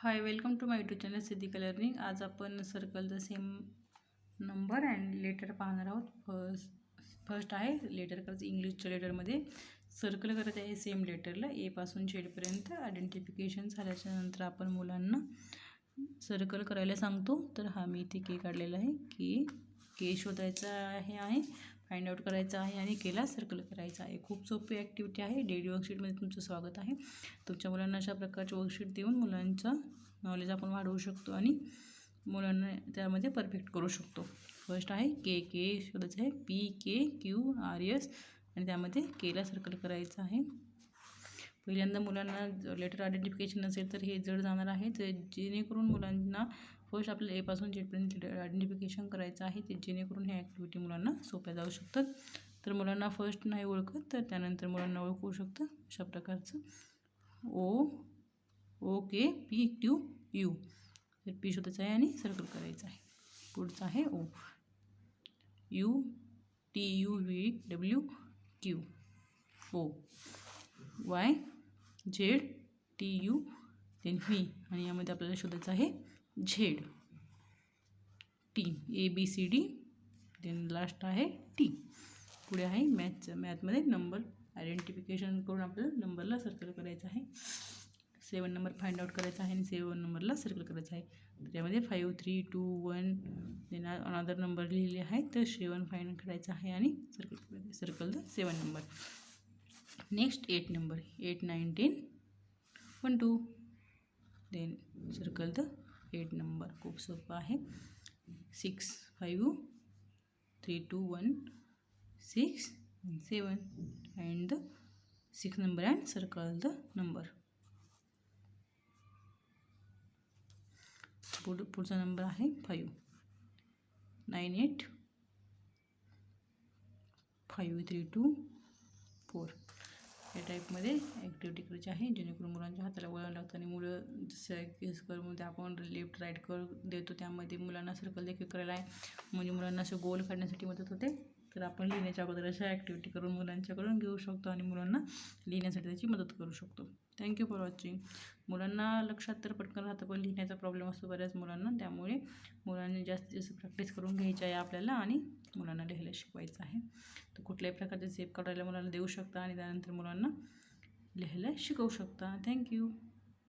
High, welcome to my YouTube channel Siddhika learning. आज आपण circle the same number and letter पाहणार आहोत. First आहे लेटर करायचं. इंग्लिशच्या लेटरमध्ये सर्कल करायचं आहे सेम लेटरला ए पासून झेडपर्यंत. आयडेंटिफिकेशन झाल्याच्या नंतर आपण मुलांना सर्कल करायला सांगतो. तर हा मी इथे के काढलेला आहे. के शोधायचा आहे, फाइंड आउट करायचा आहे आणि केला सर्कल करायचा आहे. खूप सोपी ॲक्टिव्हिटी आहे. डेली वर्कशीटमध्ये तुमचं स्वागत आहे. तुमच्या मुलांना अशा प्रकारचे वर्कशीट देऊन मुलांचं नॉलेज आपण वाढवू शकतो आणि मुलांना त्यामध्ये परफेक्ट करू शकतो. फर्स्ट आहे के शोधायचं आहे. PKQRS आणि त्यामध्ये केला सर्कल करायचं आहे. पहिल्यांदा मुलांना लेटर आयडेंटिफिकेशन नसेल तर हे जड जाणार आहे. जेणेकरून मुलांना फर्स्ट आपल्याला ए पासून झेडपर्यंत आयडेंटिफिकेशन करायचं आहे. ते जेणेकरून ह्या ॲक्टिव्हिटी मुलांना सोप्या जाऊ शकतात. तर मुलांना फर्स्ट नाही ओळखत तर त्यानंतर मुलांना ओळखू शकतं. अशा प्रकारचं OKPQU. तर पी शोधायचं आहे आणि सर्कल करायचं आहे. पुढचं आहे UTUVWQ. YZTU देन V आणि यामध्ये आपल्याला शोधायचं आहे Z. T ABCD then last आहे T. पुढे आहे मॅथमध्ये नंबर आयडेंटिफिकेशन करून आपल्याला नंबरला सर्कल करायचं आहे. 7 नंबर फाइंड आउट करायचा आहे आणि 7 नंबरला सर्कल करायचं आहे. तर यामध्ये 5 3 2 1 देन अनदर नंबर लिहिलेले आहे. तर 7 फाइंड करायचं आहे आणि circle the 7 number. Next 8 number 8 9 10 1 2 then circle the 8 number. खूप सोपं आहे. 6 5 3 2 1 6 7 and the 6 number and circle the number. पुढचा नंबर आहे 5 9 8 5 3 2 4. या टाईपमध्ये ॲक्टिव्हिटी करायची आहे जेणेकरून मुलांच्या हाताला वळण लागतं आणि मुलं जसं केस करमध्ये आपण लेफ्ट राईट कर देतो त्यामध्ये मुलांना सर्कल देखील करायला आहे. म्हणजे मुलांना असं गोल काढण्यासाठी मदत होते. तर आपण लिहिण्याच्या अगोदर अशा ॲक्टिव्हिटी करून मुलांच्याकडून घेऊ शकतो आणि मुलांना लिहिण्यासाठी त्याची मदत करू शकतो. Thank you for watching. मुलांना लक्षात तर पटकन राहतं पण लिहिण्याचा प्रॉब्लेम असतो बऱ्याच मुलांना. त्यामुळे मुलांनी जास्तीत जास्त प्रॅक्टिस करून घ्यायची आहे आपल्याला आणि मुलांना लिहायला शिकवायचं आहे. तर कुठल्याही प्रकारचे सेप काढायला मुलांना देऊ शकता आणि त्यानंतर मुलांना लिहायला शिकवू शकता. थँक्यू.